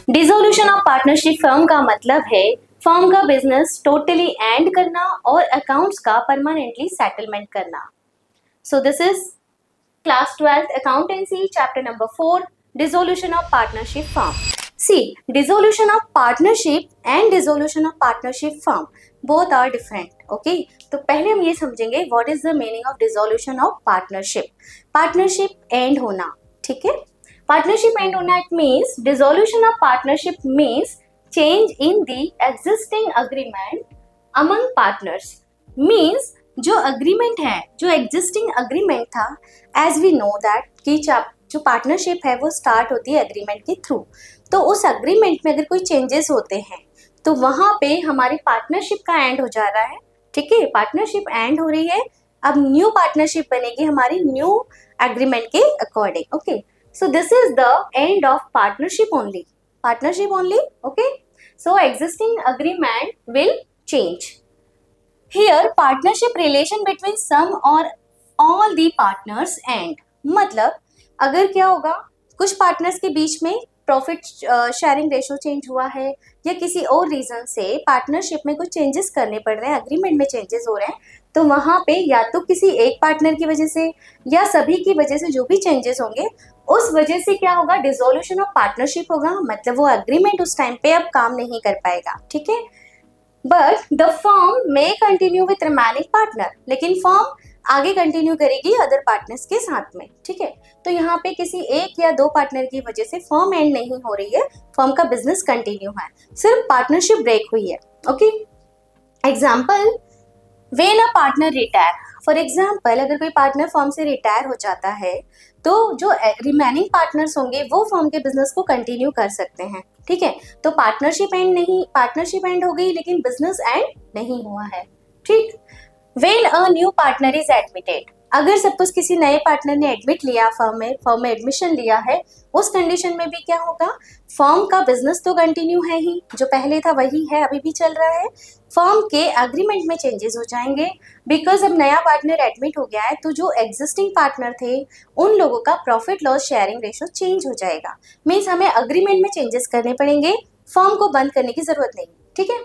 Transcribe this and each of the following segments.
Dissolution of partnership firm का मतलब है फर्म का बिजनेस टोटली एंड करना और अकाउंट्स का परमानेंटली सेटलमेंट करना. सो this is class 12th accountancy chapter number 4 dissolution of partnership firm. See, dissolution of partnership and dissolution of partnership firm both are different. Okay, तो पहले हम ये समझेंगे what is the meaning of dissolution of partnership. Partnership end होना, ठीक है. Partnership end होना it means dissolution of partnership means change in the existing agreement among partners. Means जो अग्रीमेंट है, जो एग्जिस्टिंग अग्रीमेंट था, एज वी नो दैट कि जो पार्टनरशिप है वो स्टार्ट होती है अग्रीमेंट के थ्रू. तो उस अग्रीमेंट में अगर कोई चेंजेस होते हैं तो वहाँ पे हमारी पार्टनरशिप का एंड हो जा रहा है. ठीक है, पार्टनरशिप एंड हो रही है, अब न्यू पार्टनरशिप बनेगी हमारी न्यू एग्रीमेंट के according. Okay, so this is the end of partnership only. Partnership only. Okay, so existing agreement will change. Here partnership relation between some or all the partners end. मतलब अगर क्या होगा, कुछ partners के बीच में profit sharing ratio change हुआ है या किसी और रीजन से पार्टनरशिप में कुछ चेंजेस करने पड़ रहे हैं, अग्रीमेंट में चेंजेस हो रहे हैं, तो वहाँ पे या तो किसी एक पार्टनर की वजह से या सभी की वजह से जो भी चेंजेस होंगे उस वजह से क्या होगा, डिसोल्यूशन ऑफ पार्टनरशिप होगा. मतलब वो अग्रीमेंट उस टाइम पे अब काम नहीं कर पाएगा. ठीक है, but the firm may continue with remaining partner. लेकिन फर्म आगे कंटिन्यू करेगी अदर पार्टनर्स के साथ में. ठीक है, तो यहाँ पे किसी एक या दो पार्टनर की वजह से फर्म एंड नहीं हो रही है, फर्म का बिजनेस कंटिन्यू है, सिर्फ पार्टनरशिप ब्रेक हुई है. Okay, example, when a partner retire. For example, अगर कोई पार्टनर फर्म से रिटायर हो जाता है तो जो रिमेनिंग पार्टनर्स होंगे वो फर्म के बिजनेस को कंटिन्यू कर सकते हैं. ठीक है, तो पार्टनरशिप एंड हो गई लेकिन बिजनेस एंड नहीं हुआ है. ठीक, when a new partner is admitted. अगर सपोज किसी नए पार्टनर ने एडमिट लिया फर्म में एडमिशन लिया है, उस कंडीशन में भी क्या होगा, फर्म का बिजनेस तो कंटिन्यू है ही, जो पहले था वही है, अभी भी चल रहा है. फर्म के एग्रीमेंट में चेंजेस हो जाएंगे बिकॉज अब नया पार्टनर एडमिट हो गया है, तो जो एग्जिस्टिंग पार्टनर थे उन लोगों का profit loss sharing ratio change हो जाएगा. मीन्स हमें अग्रीमेंट में चेंजेस करने पड़ेंगे, फर्म को बंद करने की जरूरत नहीं. ठीक है,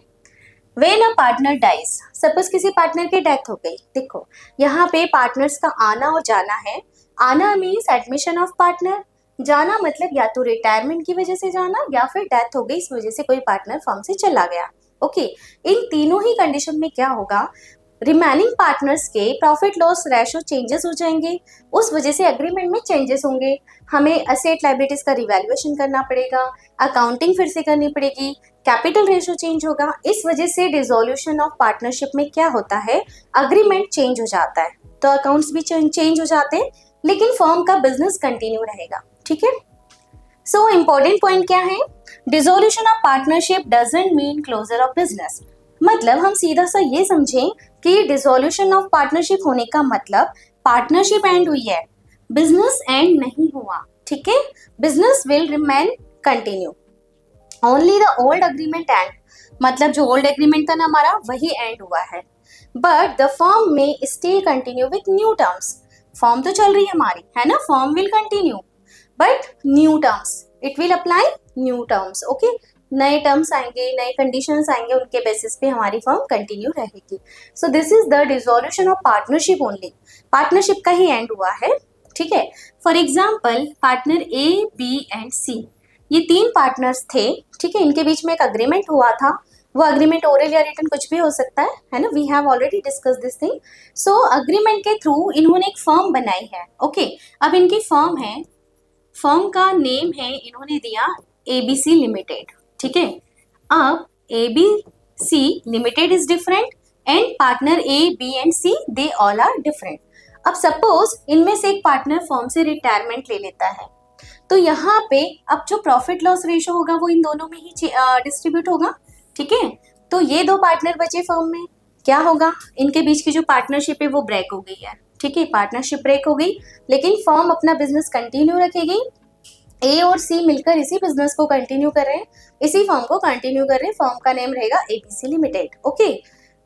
when a partner dies. Suppose किसी पार्टनर की डेथ हो गई. देखो यहाँ पे पार्टनर्स का आना और जाना है. आना मीन्स एडमिशन ऑफ पार्टनर, जाना मतलब या तो रिटायरमेंट की वजह से जाना या फिर डेथ हो गई, इस वजह से कोई पार्टनर फर्म से चला गया. ओके, इन तीनों ही कंडीशन में क्या होगा, रिमेनिंग पार्टनर्स के प्रॉफिट लॉस रेशो चेंजेस हो जाएंगे, उस वजह से एग्रीमेंट में चेंजेस होंगे, हमें असेट लायबिलिटीज का रिवैल्यूएशन करना पड़ेगा, अकाउंटिंग फिर से करनी पड़ेगी, कैपिटल रेशो चेंज होगा. इस वजह से डिसोल्यूशन ऑफ पार्टनरशिप में क्या होता है, अग्रीमेंट चेंज हो जाता है, तो अकाउंट्स भी चेंज हो जाते हैं लेकिन फर्म का बिजनेस कंटिन्यू रहेगा. ठीक है, सो इम्पोर्टेंट पॉइंट क्या है, dissolution of partnership doesn't mean closure of business. मतलब हम सीधा सा ये समझें कि डिसोल्यूशन ऑफ पार्टनरशिप होने का मतलब पार्टनरशिप एंड हुई है, बिजनेस एंड नहीं हुआ. ठीक है, business will remain continue, only the old agreement and. मतलब जो ओल्ड एग्रीमेंट था ना हमारा, वही एंड हुआ है, बट द फर्म में still continue with new terms. Firm तो चल रही है हमारी, है ना, firm will continue but new terms, it will apply new terms. Okay, नए टर्म्स आएंगे, नए कंडीशंस आएंगे, उनके बेसिस पे हमारी फर्म कंटिन्यू रहेगी. So this is the dissolution of partnership only. Partnership का ही एंड हुआ है. ठीक है, for example partner A, B and C, ये तीन पार्टनर्स थे. ठीक है, इनके बीच में एक अग्रीमेंट हुआ था, वो अग्रीमेंट ओरल या रिटन कुछ भी हो सकता है ना, we have already discuss this thing. So agreement के थ्रू इन्होंने एक फर्म बनाई है. ओके, अब इनकी फर्म है, फर्म का नेम है इन्होंने दिया ABC लिमिटेड. ठीक है, अब ABC limited is different and partner A, B and C they all are different. अब सपोज इनमें से एक पार्टनर फर्म से रिटायरमेंट ले लेता है, तो यहाँ पे अब जो प्रॉफिट लॉस रेशो होगा वो इन दोनों में ही डिस्ट्रीब्यूट होगा. ठीक है, तो ये दो पार्टनर बचे फर्म में, क्या होगा, इनके बीच की जो पार्टनरशिप है वो ब्रेक हो गई है. ठीक है, पार्टनरशिप ब्रेक हो गई लेकिन फर्म अपना बिजनेस कंटिन्यू रखेगी. ए और सी मिलकर इसी बिजनेस को कंटिन्यू कर रहे हैं, इसी फर्म को कंटिन्यू कर रहे हैं, फर्म का नेम रहेगा ABC लिमिटेड. ओके,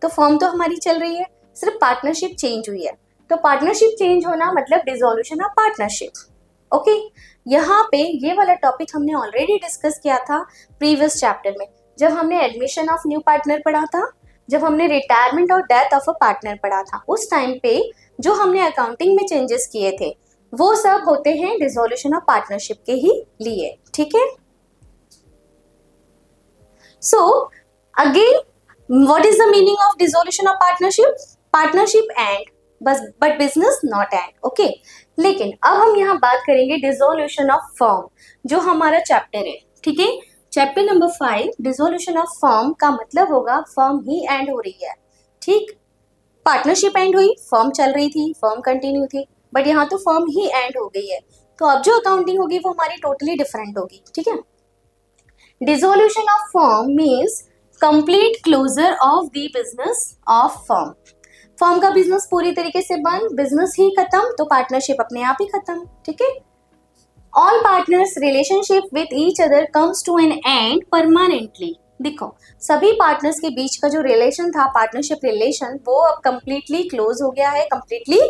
तो फर्म तो हमारी चल रही है, सिर्फ पार्टनरशिप चेंज हुई है. तो पार्टनरशिप चेंज होना मतलब डिसोल्यूशन ऑफ पार्टनरशिप. ओके, यहाँ पे ये वाला टॉपिक हमने ऑलरेडी डिस्कस किया था प्रीवियस चैप्टर में, जब हमने एडमिशन ऑफ न्यू पार्टनर पढ़ा था, जब हमने रिटायरमेंट और डेथ ऑफ अ पार्टनर पढ़ा था। उस टाइम पे जो हमने अकाउंटिंग में चेंजेस किए थे वो सब होते हैं डिसोल्यूशन ऑफ पार्टनरशिप के ही लिए, ठीक है। So again, what is the meaning of dissolution of partnership? Partnership and but business not and, okay. लेकिन अब हम यहाँ बात करेंगे डिसोल्यूशन ऑफ फर्म, जो हमारा चैप्टर है, ठीक है। Chapter number 5 dissolution of firm का मतलब होगा फर्म ही एंड हो रही है, ठीक। पार्टनरशिप एंड हुई, फर्म चल रही थी, फर्म कंटिन्यू थी, बट यहाँ तो फर्म ही एंड हो गई है। तो अब जो अकाउंटिंग होगी वो हमारी टोटली डिफरेंट होगी, ठीक है। Dissolution of firm means complete closure of the business of firm. Firm का बिजनेस पूरी तरीके से बंद, बिजनेस ही खत्म, तो पार्टनरशिप अपने आप ही खत्म, ठीक है। All partners relationship with each other comes to an end permanently. देखो, सभी पार्टनर्स के बीच का जो रिलेशन था, पार्टनरशिप रिलेशन, वो अब कंप्लीटली क्लोज हो गया है, कंप्लीटली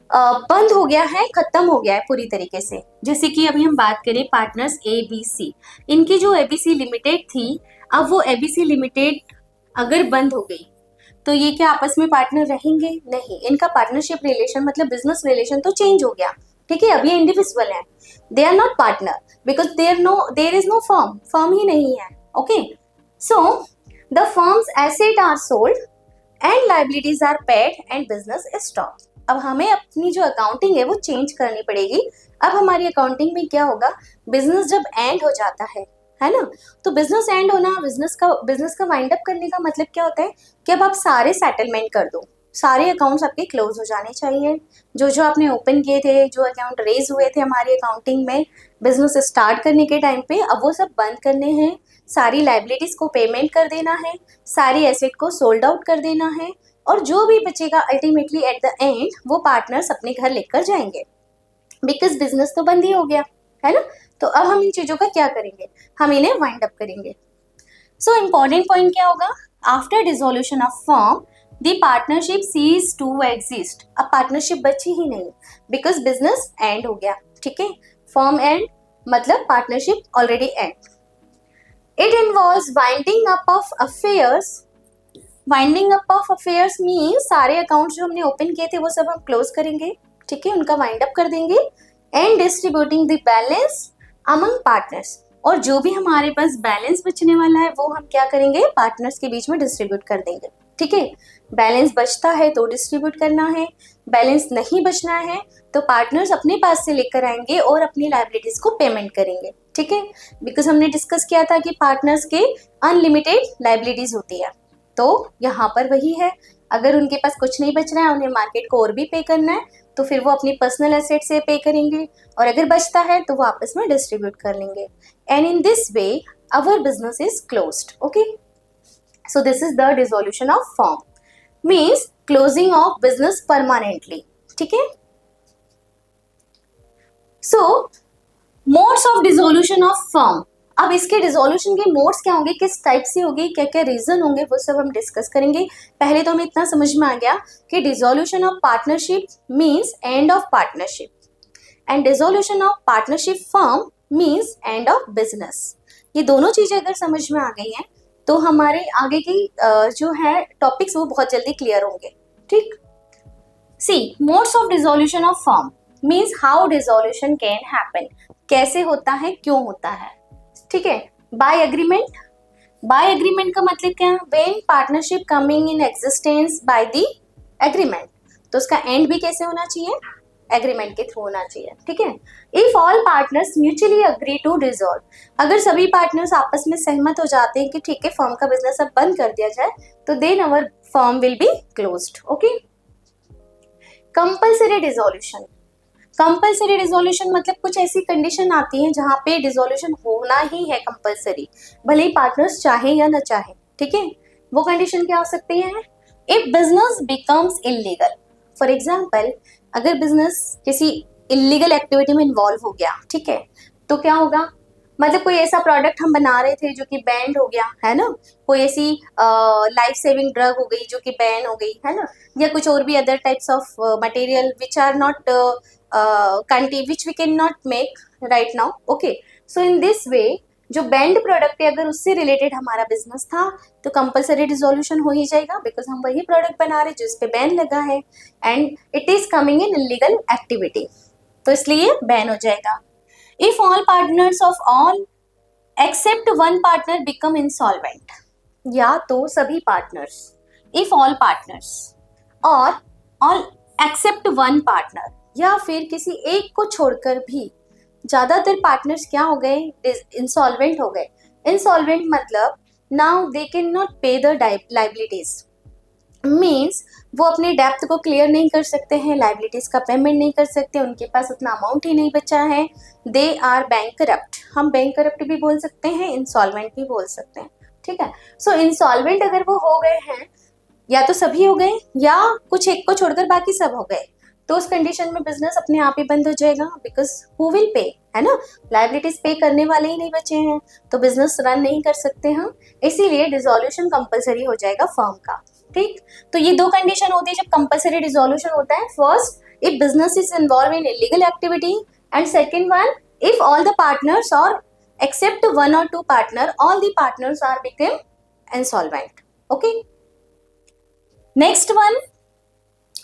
बंद हो गया है, खत्म हो गया है पूरी तरीके से। जैसे कि अभी हम बात करें पार्टनर्स ABC, इनकी जो ABC लिमिटेड थी, अब वो ABC लिमिटेड अगर बंद हो गई तो ये क्या आपस में पार्टनर रहेंगे? नहीं, इनका पार्टनरशिप रिलेशन मतलब बिजनेस रिलेशन तो चेंज हो गया, ठीक है। अभी इंडिविजुअल है, they are not partner because there is no firm, firm ही नहीं है, okay. So the firms asset are sold and liabilities are paid and business is stop. अब हमें अपनी जो अकाउंटिंग है वो चेंज करनी पड़ेगी। अब हमारी अकाउंटिंग में क्या होगा, बिजनेस जब एंड हो जाता है ना, तो बिजनेस एंड होना, बिजनेस का वाइंड अप करने का मतलब क्या होता है कि अब आप सारे सेटलमेंट कर दो, सारे अकाउंट्स आपके क्लोज हो जाने चाहिए। जो जो आपने ओपन किए थे, जो अकाउंट रेज हुए थे हमारी अकाउंटिंग में बिजनेस स्टार्ट करने के टाइम पे, अब वो सब बंद करने हैं, सारी लाइबिलिटीज को पेमेंट कर देना है, सारी एसेट को सोल्ड आउट कर देना है, और जो भी बचेगा अल्टीमेटली एट द एंड वो पार्टनर्स अपने घर लेकर जाएंगे, बिकॉज बिजनेस तो बंद ही हो गया है ना। तो अब हम इन चीजों का क्या करेंगे, हम इन्हें वाइंड अप करेंगे। सो इम्पोर्टेंट पॉइंट क्या होगा, after dissolution of firm the partnership cease to exist. अब पार्टनरशिप बची ही नहीं बिकॉज बिजनेस एंड हो गया, ठीक है। फर्म एंड मतलब partnership already and. It involves winding up of affairs. Winding up of affairs means सारे अकाउंट्स जो हमने ओपन किए थे वो सब हम क्लोज करेंगे, ठीक है, उनका वाइंड अप कर देंगे। And distributing the balance among partners, और जो भी हमारे पास बैलेंस बचने वाला है वो हम क्या करेंगे, पार्टनर्स के बीच में डिस्ट्रीब्यूट कर देंगे, ठीक है। बैलेंस बचता है तो डिस्ट्रीब्यूट करना है, बैलेंस नहीं बचना है तो पार्टनर्स अपने पास से लेकर आएंगे और अपनी लाइबिलिटीज को पेमेंट करेंगे, ठीक है। बिकॉज हमने डिस्कस किया था कि पार्टनर्स के अनलिमिटेड लाइबिलिटीज होती है, तो यहाँ पर वही है, अगर उनके पास कुछ नहीं बच रहा है, उन्हें मार्केट को और भी पे करना है, तो फिर वो अपनी पर्सनल एसेट से पे करेंगे, और अगर बचता है तो वो आपस में डिस्ट्रीब्यूट कर लेंगे। And in this way our business is closed, okay. So this is the dissolution of firm, means closing of business permanently, ठीक है। So modes of dissolution of firm, अब इसके डिसोल्यूशन के मोड्स क्या होंगे, किस टाइप से होगी, क्या क्या रीजन होंगे, वो सब हम डिस्कस करेंगे। पहले तो हमें इतना समझ में आ गया कि dissolution of partnership means end of partnership and dissolution of partnership firm means end of business. ये दोनों चीजें अगर समझ में आ गई हैं तो हमारे आगे की जो है टॉपिक्स वो बहुत जल्दी क्लियर होंगे, ठीक। See modes of dissolution of firm means how dissolution can happen, कैसे होता है, क्यों होता है, ठीक है। बाय एग्रीमेंट, बाय एग्रीमेंट का मतलब क्या, when partnership coming in existence by the agreement, तो उसका एंड भी कैसे होना चाहिए, एग्रीमेंट के थ्रू होना चाहिए, ठीक है। If all partners mutually agree to dissolve, अगर सभी पार्टनर्स आपस में सहमत हो जाते हैं कि ठीक है फर्म का बिजनेस अब बंद कर दिया जाए, तो then our firm will be closed, okay. Compulsory dissolution, compulsory dissolution मतलब कुछ ऐसी कंडीशन आती है जहाँ पे डिसोल्यूशन होना ही है कंपल्सरी, भले ही पार्टनर्स चाहे या न चाहे, ठीक है। वो कंडीशन क्या हो सकती है, if business becomes illegal, for example अगर बिजनेस किसी इलीगल एक्टिविटी में इन्वॉल्व हो गया, ठीक है, तो क्या होगा, मतलब कोई ऐसा प्रोडक्ट हम बना रहे थे जो कि बैंड हो गया है ना, कोई ऐसी लाइफ सेविंग ड्रग हो गई जो कि बैन हो गई है ना, या कुछ और भी other types of material which are not country which we can not make right now. Okay, so in this way जो बैंड प्रोडक्ट है अगर उससे रिलेटेड हमारा बिजनेस था तो कंपलसरी डिसोल्यूशन हो ही जाएगा, बिकॉज हम वही प्रोडक्ट बना रहे जिस पे बैन लगा है and it is coming in illegal activity, तो इसलिए बैन हो जाएगा. If all partners of all except one partner become insolvent, या तो सभी पार्टनर्स, इफ ऑल पार्टनर्स और ऑल एक्सेप्ट वन पार्टनर, या फिर किसी एक को छोड़कर भी ज्यादातर पार्टनर्स क्या हो गए, इंसॉल्वेंट हो गए. इंसॉल्वेंट मतलब नाउ दे कैन नॉट पे द लाइबिलिटीज, मीन्स वो अपने डेप्थ को क्लियर नहीं कर सकते हैं, लाइबिलिटीज का पेमेंट नहीं कर सकते, उनके पास उतना अमाउंट ही नहीं बचा है, दे आर बैंकरप्ट. हम बैंकरप्ट भी बोल सकते हैं, इंसॉल्वेंट भी बोल सकते हैं. ठीक है, सो इंसॉल्वेंट अगर वो हो गए हैं, या तो सभी हो गए या कुछ एक को छोड़कर बाकी सब हो गए, तो उस कंडीशन में बिजनेस अपने आप ही बंद हो जाएगा, बिकॉज हु विल पे, है ना, लाइबिलिटीज पे करने वाले ही नहीं बचे हैं, तो बिजनेस रन नहीं कर सकते हम, इसीलिए डिसोल्यूशन कंपलसरी हो जाएगा फर्म का. ठीक, तो ये दो कंडीशन होती है जब कंपलसरी डिसोल्यूशन होता है. First, if business is involve in illegal activity, and second one, if all the partners और एक्सेप्ट वन और two partner, all the partners are become insolvent. Okay, next one,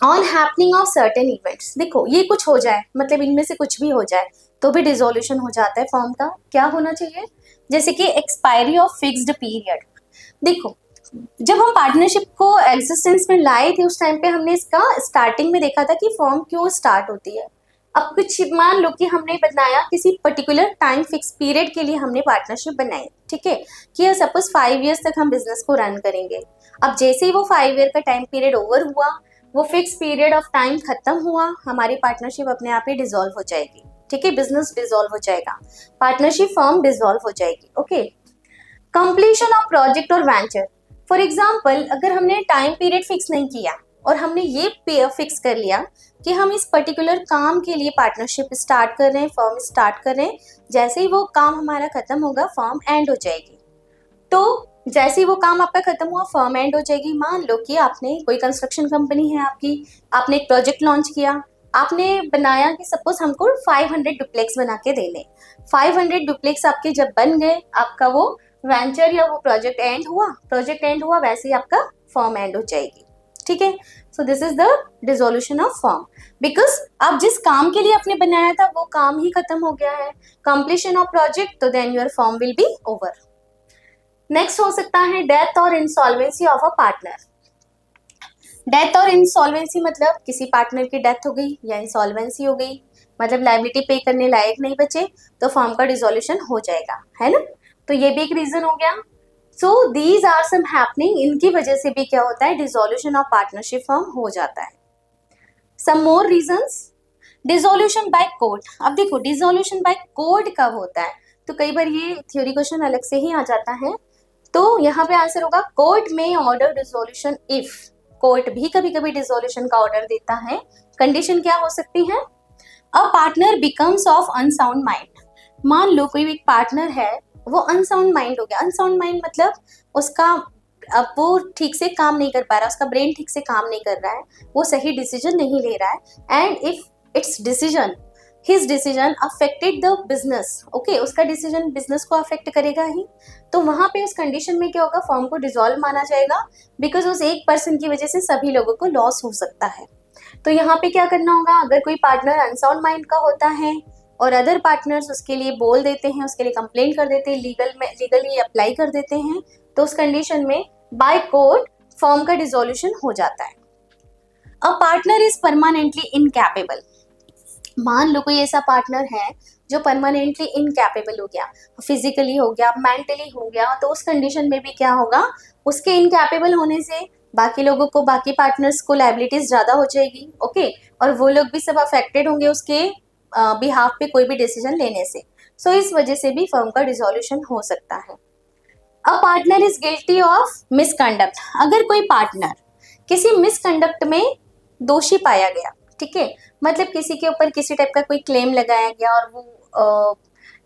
on happening of certain events. देखो ये कुछ हो जाए, मतलब इनमें से कुछ भी हो जाए तो भी डिसोल्यूशन हो जाता है फॉर्म का. क्या होना चाहिए, जैसे कि एक्सपायरी ऑफ फिक्स्ड पीरियड. देखो जब हम पार्टनरशिप को एग्जिस्टेंस में लाए थे उस टाइम पे हमने इसका स्टार्टिंग में देखा था कि फॉर्म क्यों स्टार्ट होती है. अब कुछ मान लो कि हमने बनाया किसी पर्टिकुलर टाइम फिक्स पीरियड के लिए हमने पार्टनरशिप बनाई, ठीक है, कि सपोज 5 ईयर्स तक हम बिजनेस को रन करेंगे. अब जैसे ही वो 5 ईयर का टाइम पीरियड ओवर हुआ, वो फिक्स पीरियड ऑफ टाइम खत्म हुआ, हमारी पार्टनरशिप अपने आप ही डिसॉल्व हो जाएगी. ठीक है, बिजनेस डिसॉल्व हो जाएगा, पार्टनरशिप फर्म डिसॉल्व हो जाएगी. ओके, कंप्लीशन ऑफ प्रोजेक्ट और वेंचर. फॉर एग्जाम्पल अगर हमने टाइम पीरियड फिक्स नहीं किया और हमने ये फिक्स कर लिया कि हम इस पर्टिकुलर काम के लिए पार्टनरशिप स्टार्ट कर रहे हैं, फर्म स्टार्ट कर रहे हैं, जैसे ही वो काम हमारा खत्म होगा फर्म एंड हो जाएगी. तो जैसे ही वो काम आपका खत्म हुआ फर्म एंड हो जाएगी. मान लो कि आपने कोई कंस्ट्रक्शन कंपनी है आपकी, आपने एक प्रोजेक्ट लॉन्च किया, आपने बनाया कि सपोज हमको 500 डुप्लेक्स बना के दे लें. 500 डुप्लेक्स आपके जब बन गए, आपका वो वेंचर या वो प्रोजेक्ट एंड हुआ, प्रोजेक्ट एंड हुआ, वैसे ही आपका फर्म एंड हो जाएगी. ठीक है, so this is the dissolution of firm, because आप जिस काम के लिए आपने बनाया था वो काम ही खत्म हो गया है. कंप्लीशन ऑफ प्रोजेक्ट, तो then your firm will be over. Next हो सकता है डेथ और insolvency of a partner. Death और इंसॉल्वेंसी मतलब किसी पार्टनर की डेथ हो गई या इंसॉल्वेंसी हो गई, मतलब लायबिलिटी पे करने लायक नहीं बचे, तो फर्म का डिसोल्यूशन हो जाएगा, है ना. तो ये भी एक रीजन हो गया. So these are some happening, इनकी वजह से भी क्या होता है, डिसोल्यूशन ऑफ पार्टनरशिप फर्म हो जाता है. सम मोर रीजंस, डिसोल्यूशन बाय कोर्ट. अब देखो डिसोल्यूशन बाय कोर्ट कब होता है, तो कई बार ये थ्योरी क्वेश्चन अलग से ही आ जाता है. तो यहाँ पे आंसर होगा कोर्ट में ऑर्डर डिसोल्यूशन इफ. कोर्ट भी कभी कभी डिसोल्यूशन का ऑर्डर देता है. कंडीशन क्या हो सकती है, a partner becomes of unsound mind. मान लो कोई एक पार्टनर है, वो अनसाउंड माइंड हो गया. अनसाउंड माइंड मतलब उसका अब वो ठीक से काम नहीं कर पा रहा, उसका ब्रेन ठीक से काम नहीं कर रहा है, वो सही डिसीजन नहीं ले रहा है, and if it's decision, his decision affected the business. Okay, उसका डिसीजन बिजनेस को अफेक्ट करेगा ही, तो वहां पे उस कंडीशन में क्या होगा, फर्म को डिसॉल्व माना जाएगा, बिकॉज उस एक पर्सन की वजह से सभी लोगों को लॉस हो सकता है. तो यहाँ पे क्या करना होगा, अगर कोई पार्टनर अनसाउंड माइंड का होता है और अदर पार्टनर्स उसके लिए बोल देते हैं, उसके लिए कंप्लेंट कर देते हैं, लीगली अप्लाई कर देते हैं, तो उस कंडीशन में बाय कोर्ट फर्म का डिसोल्यूशन हो जाता है. A partner is permanently incapable. मान लो कोई ऐसा पार्टनर है जो परमानेंटली इनकैपेबल हो गया, फिजिकली हो गया, मेंटली हो गया, तो उस कंडीशन में भी क्या होगा, उसके इनकैपेबल होने से बाकी लोगों को, बाकी पार्टनर्स को लायबिलिटीज ज्यादा हो जाएगी. ओके, और वो लोग भी सब अफेक्टेड होंगे उसके बिहाफ पे कोई भी डिसीजन लेने से. सो इस वजह से भी फर्म का डिसोल्यूशन हो सकता है. A partner is guilty of misconduct. अगर कोई पार्टनर किसी मिसकंडक्ट में दोषी पाया गया, ठीक है, मतलब किसी के ऊपर किसी टाइप का कोई क्लेम लगाया गया और वो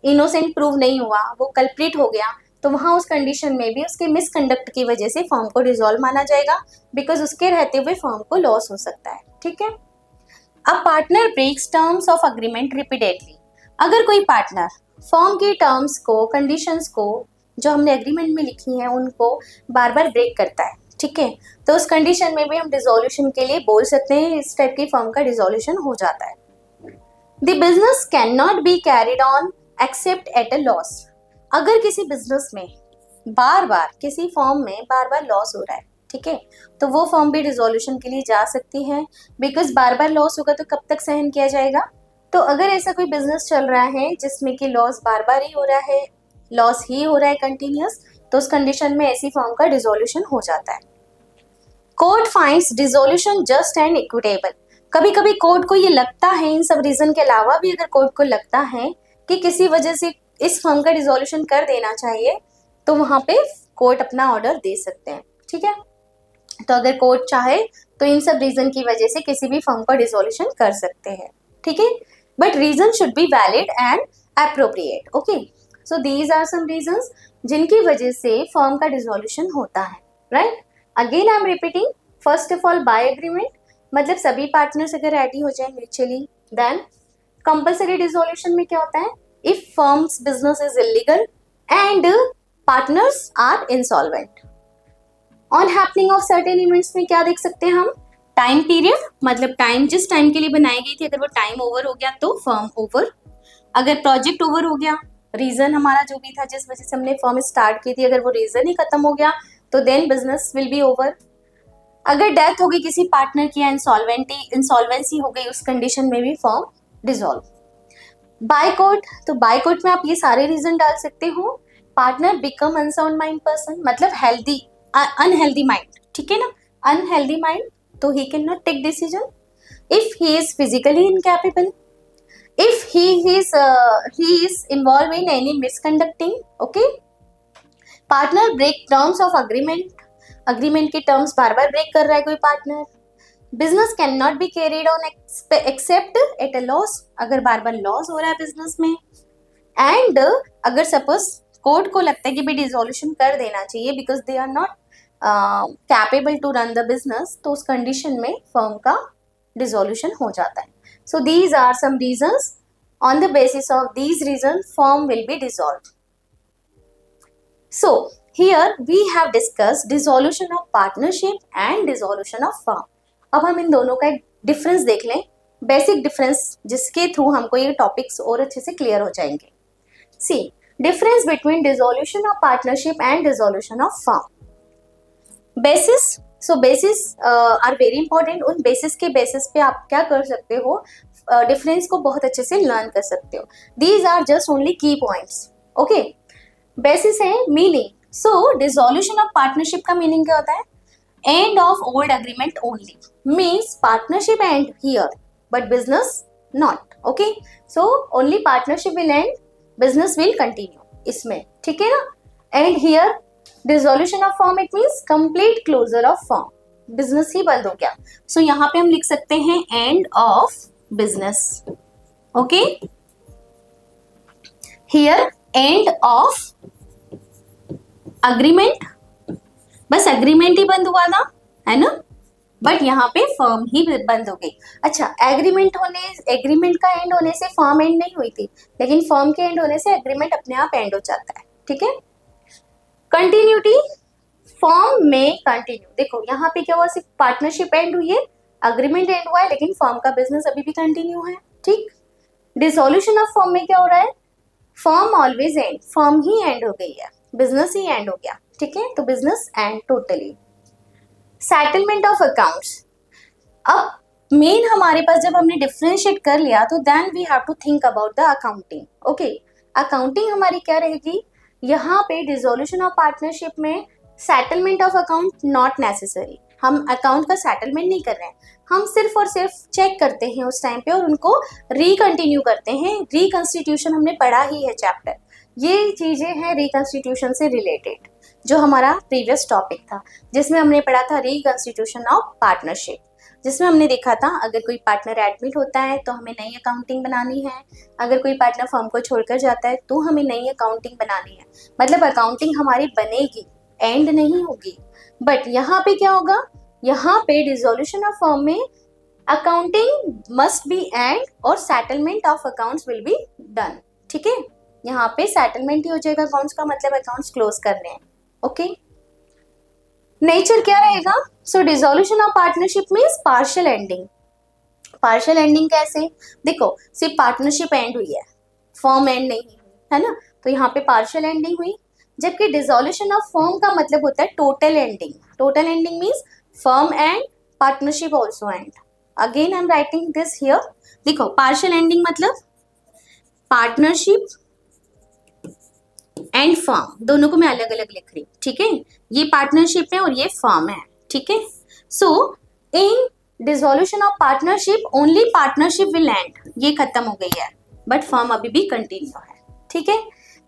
इनोसेंट प्रूव नहीं हुआ, वो कल्प्रिट हो गया, तो वहाँ उस कंडीशन में भी उसके मिसकंडक्ट की वजह से फर्म को डिसॉल्व माना जाएगा, बिकॉज उसके रहते हुए फर्म को लॉस हो सकता है. ठीक है, a partner breaks terms of agreement repeatedly, अगर कोई पार्टनर फर्म के टर्म्स को, कंडीशंस को जो हमने एग्रीमेंट में लिखी हैं उनको बार बार ब्रेक करता है, ठीक है, तो उस कंडीशन में भी हम डिसोल्यूशन के लिए बोल सकते हैं इस टाइप की फर्म का डिसोल्यूशन हो जाता है। The business can not be carried on accept at a loss, अगर किसी बिजनेस में बार बार, किसी फर्म में बार बार लॉस हो रहा है, ठीक है, तो वो फर्म भी डिसोल्यूशन के लिए जा सकती है, बिकॉज बार बार लॉस होगा तो कब तक सहन किया जाएगा। तो अगर ऐसा कोई बिजनेस चल रहा है जिसमें कि लॉस बार बार ही हो रहा है, लॉस ही हो रहा है कंटिन्यूस, तो उस कंडीशन में ऐसी फर्म का डिसोल्यूशन हो जाता है। Court finds dissolution just and equitable, कभी कभी कोर्ट को ये लगता है, इन सब रीजन के अलावा भी अगर कोर्ट को लगता है कि किसी वजह से इस फर्म का डिसोल्यूशन कर देना चाहिए, तो वहां पे कोर्ट अपना ऑर्डर दे सकते हैं, ठीक है। तो अगर कोर्ट चाहे तो इन सब रीजन की वजह से किसी भी फर्म का डिसोल्यूशन कर सकते हैं, ठीक है, but reason should be valid and appropriate. Okay, so these are some reasons जिनकी वजह से फर्म का डिसोल्यूशन होता है, right. Again I am repeating, first of all by agreement, मतलब सभी पार्टनर्स अगर रेडी हो जाए म्यूचुअली, देन कंपल्सरी डिसोल्यूशन में क्या होता है, if firm's business is illegal and partners are insolvent. On happening of certain events में क्या देख सकते हैं हम, टाइम पीरियड, मतलब टाइम जिस टाइम के लिए बनाई गई थी, अगर वो टाइम ओवर हो गया तो फर्म ओवर, अगर प्रोजेक्ट ओवर हो गया, रीजन हमारा जो भी था जिस वजह से हमने फर्म स्टार्ट की थी, अगर वो रीजन ही खत्म हो गया तो then business will be over. अगर डेथ हो गई किसी पार्टनर की या इंसॉल्वेंसी हो गई, उस कंडीशन में भी फर्म डिसॉल्व। बायकॉट, तो बायकॉट में आप ये सारे रीजन डाल सकते हो, partner become unsound mind person, मतलब हेल्दी अनहेल्दी माइंड, ठीक है ना, अनहेल्दी माइंड, तो ही can not take decision, if he is physically incapable, if he is involved in any misconducting, okay, partner break terms of agreement के terms बार बार break कर रहा है कोई partner, business cannot be carried on except at a loss, अगर बार बार loss हो रहा है business में, and अगर suppose कोर्ट को लगता है कि भी डिसोल्यूशन कर देना चाहिए because they are not capable to run the business, तो उस कंडीशन में फर्म का डिसोल्यूशन हो जाता है। So these are some reasons. On the basis of these reasons, firm will be dissolved. So here we have discussed dissolution of partnership and dissolution of firm. अब हम इन दोनों का एक डिफरेंस देख लें, बेसिक डिफरेंस, जिसके थ्रू हमको ये टॉपिक्स और अच्छे से क्लियर हो जाएंगे। See, difference between dissolution of partnership and dissolution of firm. Basis, so basis are very important, उन बेसिस के बेसिस पे आप क्या कर सकते हो, डिफरेंस को बहुत अच्छे से लर्न कर सकते हो। These are just only key points, okay. Basis है meaning, so dissolution of partnership का मीनिंग क्या होता है, end of old agreement only, means partnership end here but business not, okay, so only partnership will end, business will continue इसमें, ठीक है ना। And here dissolution of firm, it means complete closure of firm, business ही बंद हो गया। सो यहाँ पे हम लिख सकते हैं end of business, okay, here end of agreement, बस अग्रीमेंट ही बंद हुआ था, है ना, बट यहाँ पे फर्म ही बंद हो गई। अच्छा, एग्रीमेंट का एंड होने से फर्म एंड नहीं हुई थी, लेकिन फर्म के एंड होने से एग्रीमेंट अपने आप एंड हो जाता है, ठीक है। कंटिन्यूटी, फर्म में कंटिन्यू, देखो यहाँ पे क्या हुआ, सिर्फ पार्टनरशिप एंड हुई है, अग्रीमेंट एंड हुआ है, लेकिन फर्म का बिजनेस अभी भी कंटिन्यू है, ठीक। डिसोल्यूशन ऑफ फर्म में क्या हो रहा है, firm always and, firm he and हो गई है, बिजनेस ही एंड हो गया, ठीक है, तो business and totally. Settlement of accounts, अब मेन हमारे पास जब हमने डिफरेंशिएट कर लिया तो then we have to think about the accounting, okay. Accounting हमारी क्या रहेगी, यहाँ पे डिसोल्यूशन ऑफ पार्टनरशिप में settlement of account not necessary, हम अकाउंट का सेटलमेंट नहीं कर रहे हैं, हम सिर्फ और सिर्फ चेक करते हैं उस टाइम पे और उनको रिकंटिन्यू करते हैं। रिकंस्टिट्यूशन हमने पढ़ा ही है चैप्टर, ये चीजें हैं रिकंस्टिट्यूशन से रिलेटेड, जो हमारा प्रीवियस टॉपिक था जिसमें हमने पढ़ा था रिकंस्टिट्यूशन ऑफ पार्टनरशिप, जिसमें हमने देखा था अगर कोई पार्टनर एडमिट होता है तो हमें नई अकाउंटिंग बनानी है, अगर कोई पार्टनर फर्म को छोड़कर जाता है तो हमें नई अकाउंटिंग बनानी है, मतलब अकाउंटिंग हमारी बनेगी, एंड नहीं होगी। बट यहाँ पे क्या होगा, यहाँ पे डिसोल्यूशन ऑफ फर्म में अकाउंटिंग मस्ट बी एंड और settlement of accounts will be done. ठीक है, यहाँ पे सेटलमेंट ही हो जाएगा अकाउंट्स का, मतलब अकाउंट्स क्लोज करने हैं। ओके, नेचर क्या रहेगा? So dissolution of partnership means partial ending. Partial ending कैसे? देखो, सिर्फ पार्टनरशिप एंड हुई है, फर्म एंड नहीं हुई है ना, तो यहाँ पे पार्शियल एंडिंग हुई। जबकि डिसोल्यूशन ऑफ फर्म का मतलब होता है total ending. Total ending means firm and partnership also and. Again I am writing this here. देखो, पार्शियल एंडिंग मतलब पार्टनरशिप एंड फर्म, दोनों को मैं अलग अलग लिख रही हूँ। ठीक है, ये पार्टनरशिप है और ये फर्म है। ठीक है, so in dissolution of partnership only partnership will end, ये खत्म हो गई है, बट फर्म अभी भी कंटिन्यू है। ठीक है,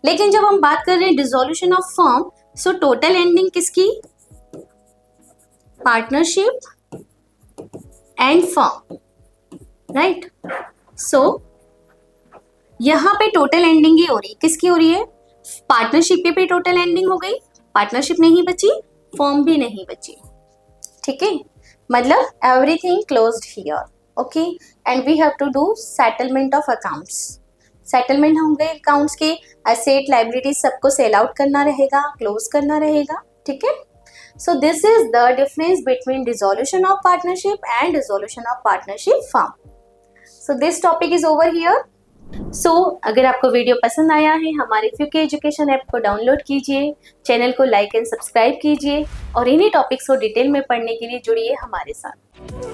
लेकिन जब हम बात कर रहे हैं dissolution of firm, so total ending किसकी? Partnership and firm, right. So यहां पे टोटल एंडिंग ही हो रही है, किसकी हो रही है? पार्टनरशिप पे टोटल एंडिंग हो गई, पार्टनरशिप नहीं बची, फर्म भी नहीं बची। ठीक है, मतलब everything closed here. Okay, and we have to do settlement of accounts. Settlement होंगे अकाउंट्स के, एसेट लायबिलिटीज सबको सेल आउट करना रहेगा, क्लोज करना रहेगा। ठीक है, so this is the difference between dissolution of partnership and dissolution of partnership firm. So this topic is over here. So अगर आपको वीडियो पसंद आया है, हमारे फ्यूके एजुकेशन ऐप को डाउनलोड कीजिए, चैनल को लाइक एंड सब्सक्राइब कीजिए और इन्हीं टॉपिक्स को डिटेल में पढ़ने के लिए जुड़िए हमारे साथ।